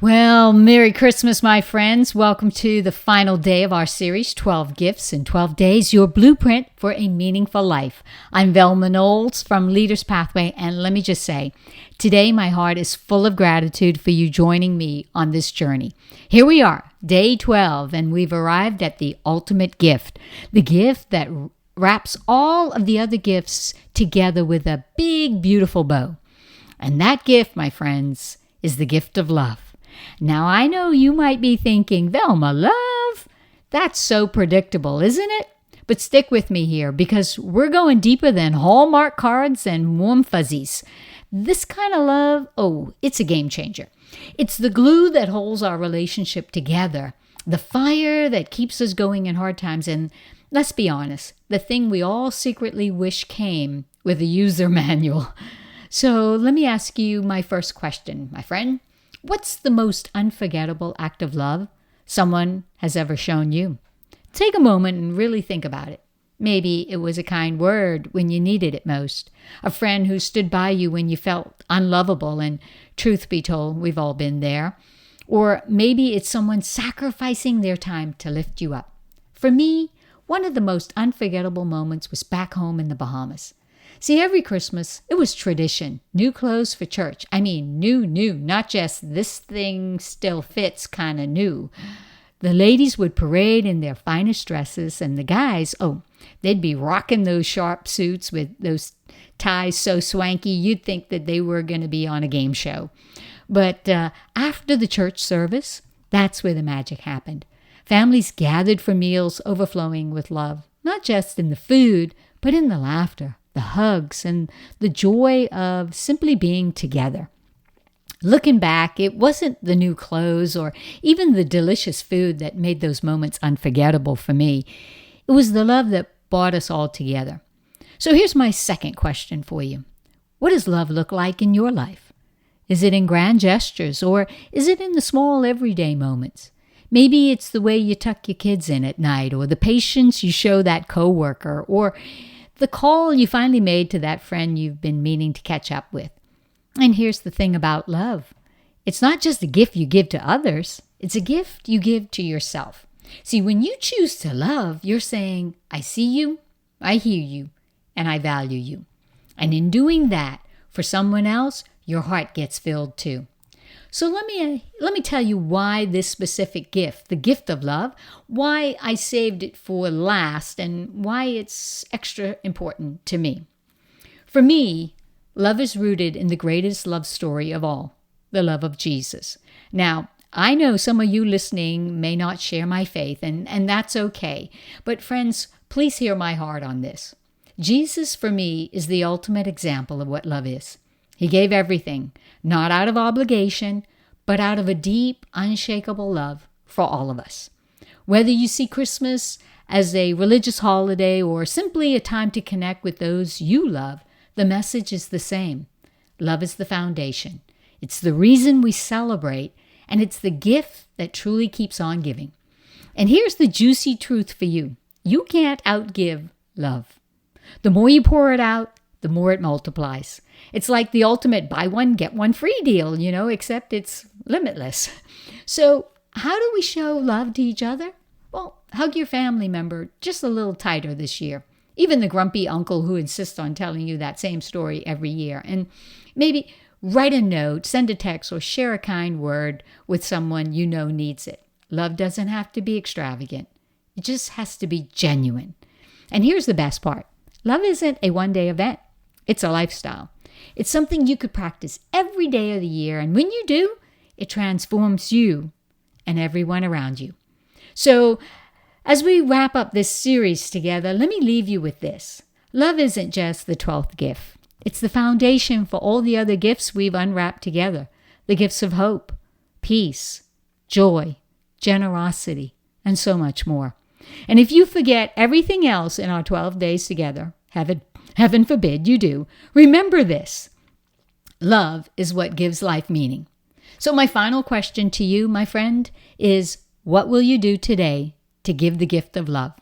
Well, Merry Christmas, my friends. Welcome to the final day of our series, 12 Gifts in 12 Days, Your Blueprint for a Meaningful Life. I'm Velma Knowles from Leaders Pathway, and let me just say, today my heart is full of gratitude for you joining me on this journey. Here we are, day 12, and we've arrived at the ultimate gift, the gift that wraps all of the other gifts together with a big, beautiful bow. And that gift, my friends, is the gift of love. Now, I know you might be thinking, Velma, love? That's so predictable, isn't it? But stick with me here because we're going deeper than Hallmark cards and warm fuzzies. This kind of love, it's a game changer. It's the glue that holds our relationship together, the fire that keeps us going in hard times, and let's be honest, the thing we all secretly wish came with a user manual. So let me ask you my first question, my friend. What's the most unforgettable act of love someone has ever shown you? Take a moment and really think about it. Maybe it was a kind word when you needed it most, a friend who stood by you when you felt unlovable, and truth be told, we've all been there. Or maybe it's someone sacrificing their time to lift you up. For me, one of the most unforgettable moments was back home in the Bahamas. See, every Christmas, it was tradition. New clothes for church. I mean, new, not just this thing still fits kind of new. The ladies would parade in their finest dresses, and the guys, they'd be rocking those sharp suits with those ties so swanky you'd think that they were going to be on a game show. But after the church service, that's where the magic happened. Families gathered for meals overflowing with love, not just in the food, but in the laughter, the hugs, and the joy of simply being together. Looking back, it wasn't the new clothes or even the delicious food that made those moments unforgettable for me. It was the love that brought us all together. So here's my second question for you. What does love look like in your life? Is it in grand gestures, or is it in the small everyday moments? Maybe it's the way you tuck your kids in at night, or the patience you show that coworker, or the call you finally made to that friend you've been meaning to catch up with. And here's the thing about love. It's not just a gift you give to others. It's a gift you give to yourself. See, when you choose to love, you're saying, I see you, I hear you, and I value you. And in doing that, for someone else, your heart gets filled too. So let me tell you why this specific gift, the gift of love, why I saved it for last and why it's extra important to me. For me, love is rooted in the greatest love story of all, the love of Jesus. Now, I know some of you listening may not share my faith, and that's okay. But friends, please hear my heart on this. Jesus, for me, is the ultimate example of what love is. He gave everything, not out of obligation, but out of a deep, unshakable love for all of us. Whether you see Christmas as a religious holiday or simply a time to connect with those you love, the message is the same. Love is the foundation. It's the reason we celebrate, and it's the gift that truly keeps on giving. And here's the juicy truth for you. You can't outgive love. The more you pour it out, the more it multiplies. It's like the ultimate buy one, get one free deal, except it's limitless. So how do we show love to each other? Well, hug your family member just a little tighter this year. Even the grumpy uncle who insists on telling you that same story every year. And maybe write a note, send a text, or share a kind word with someone you know needs it. Love doesn't have to be extravagant. It just has to be genuine. And here's the best part. Love isn't a one-day event. It's a lifestyle. It's something you could practice every day of the year. And when you do, it transforms you and everyone around you. So as we wrap up this series together, let me leave you with this. Love isn't just the 12th gift. It's the foundation for all the other gifts we've unwrapped together. The gifts of hope, peace, joy, generosity, and so much more. And if you forget everything else in our 12 days together, heaven forbid you do, remember this. Love is what gives life meaning. So my final question to you, my friend, is what will you do today to give the gift of love?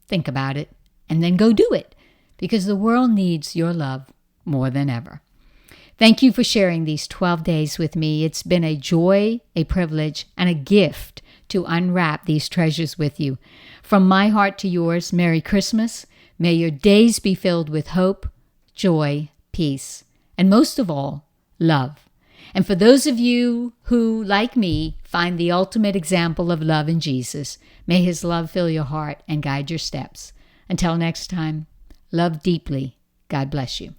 Think about it and then go do it, because the world needs your love more than ever. Thank you for sharing these 12 days with me. It's been a joy, a privilege, and a gift to unwrap these treasures with you. From my heart to yours, Merry Christmas. May your days be filled with hope, joy, peace, and most of all, love. And for those of you who, like me, find the ultimate example of love in Jesus, may his love fill your heart and guide your steps. Until next time, love deeply. God bless you.